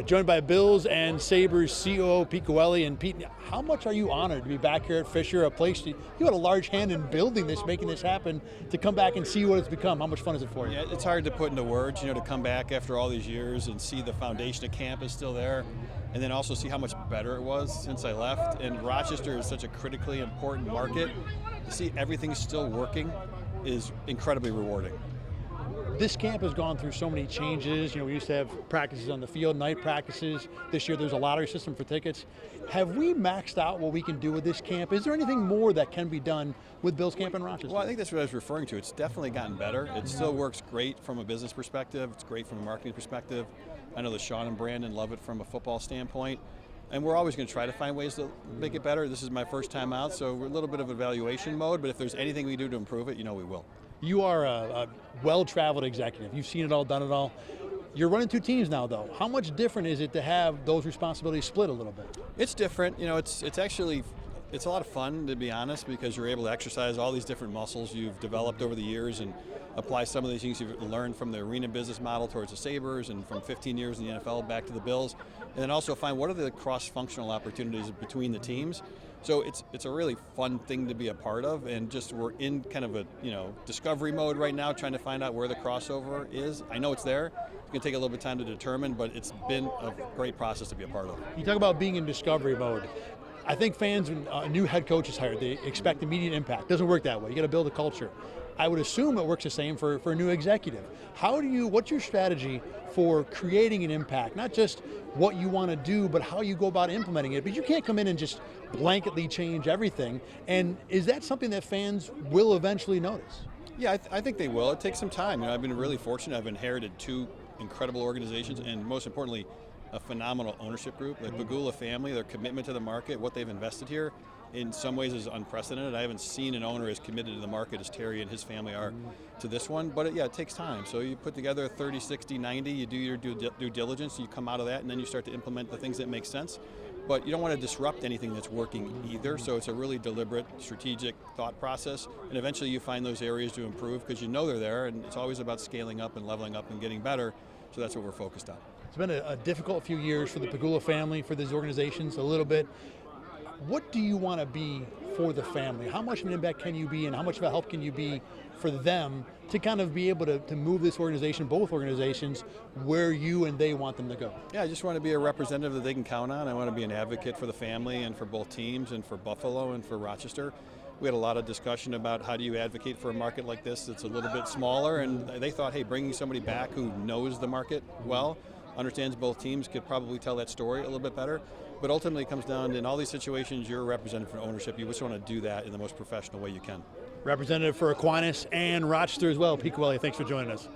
Joined by Bills and Sabres COO Pete Guelli. And Pete, how much are you honored to be back here at Fisher, a place you had a large hand in building this, making this happen, to come back and see what it's become? How much fun is it for you? Yeah, it's hard to put into words, to come back after all these years and see the foundation of camp is still there, and then also see how much better it was since I left. And Rochester is such a critically important market. To see everything still working is incredibly rewarding. This camp has gone through so many changes. We used to have practices on the field, night practices. This year there's a lottery system for tickets. Have we maxed out what we can do with this camp? Is there anything more that can be done with Bills Camp in Rochester? Well, I think that's what I was referring to. It's definitely gotten better. It still works great from a business perspective. It's great from a marketing perspective. I know that Sean and Brandon love it from a football standpoint. And we're always going to try to find ways to make it better. This is my first time out, so we're a little bit of evaluation mode, but if there's anything we do to improve it, we will. You are a well-traveled executive. You've seen it all, done it all. You're running two teams now, though. How much different is it to have those responsibilities split a little bit? It's different. It's actually a lot of fun, to be honest, because you're able to exercise all these different muscles you've developed over the years and apply some of these things you've learned from the arena business model towards the Sabres and from 15 years in the NFL back to the Bills, and then also find what are the cross-functional opportunities between the teams. So it's a really fun thing to be a part of, and just we're in kind of a discovery mode right now, trying to find out where the crossover is. I know it's there. It's going to take a little bit of time to determine, but it's been a great process to be a part of. You talk about being in discovery mode. I think fans, when a new head coach is hired, they expect immediate impact. It doesn't work that way. You got to build a culture. I would assume it works the same for a new executive. What's your strategy for creating an impact? Not just what you want to do, but how you go about implementing it. But you can't come in and just blanketly change everything. And is that something that fans will eventually notice? Yeah, I think they will. It takes some time. I've been really fortunate. I've inherited two incredible organizations, and most importantly, a phenomenal ownership group. The Pula Family, their commitment to the market, what they've invested here, in some ways is unprecedented. I haven't seen an owner as committed to the market as Terry and his family are to this one, but it takes time. So you put together 30, 60, 90, you do your due diligence, you come out of that, and then you start to implement the things that make sense. But you don't want to disrupt anything that's working either, so it's a really deliberate, strategic thought process, and eventually you find those areas to improve because they're there, and it's always about scaling up and leveling up and getting better, so that's what we're focused on. It's been a difficult few years for the Pula family, for these organizations, a little bit. What do you want to be for the family? How much of an impact can you be, and how much of a help can you be for them to kind of be able to move this organization, both organizations, where you and they want them to go? Yeah, I just want to be a representative that they can count on. I want to be an advocate for the family and for both teams and for Buffalo and for Rochester. We had a lot of discussion about how do you advocate for a market like this that's a little bit smaller, and they thought, hey, bringing somebody back who knows the market well, understands both teams, could probably tell that story a little bit better. But ultimately it comes down to, in all these situations, you're a representative for ownership. You just want to do that in the most professional way you can. Representative for Aquinas and Rochester as well, Pete Guelli, thanks for joining us.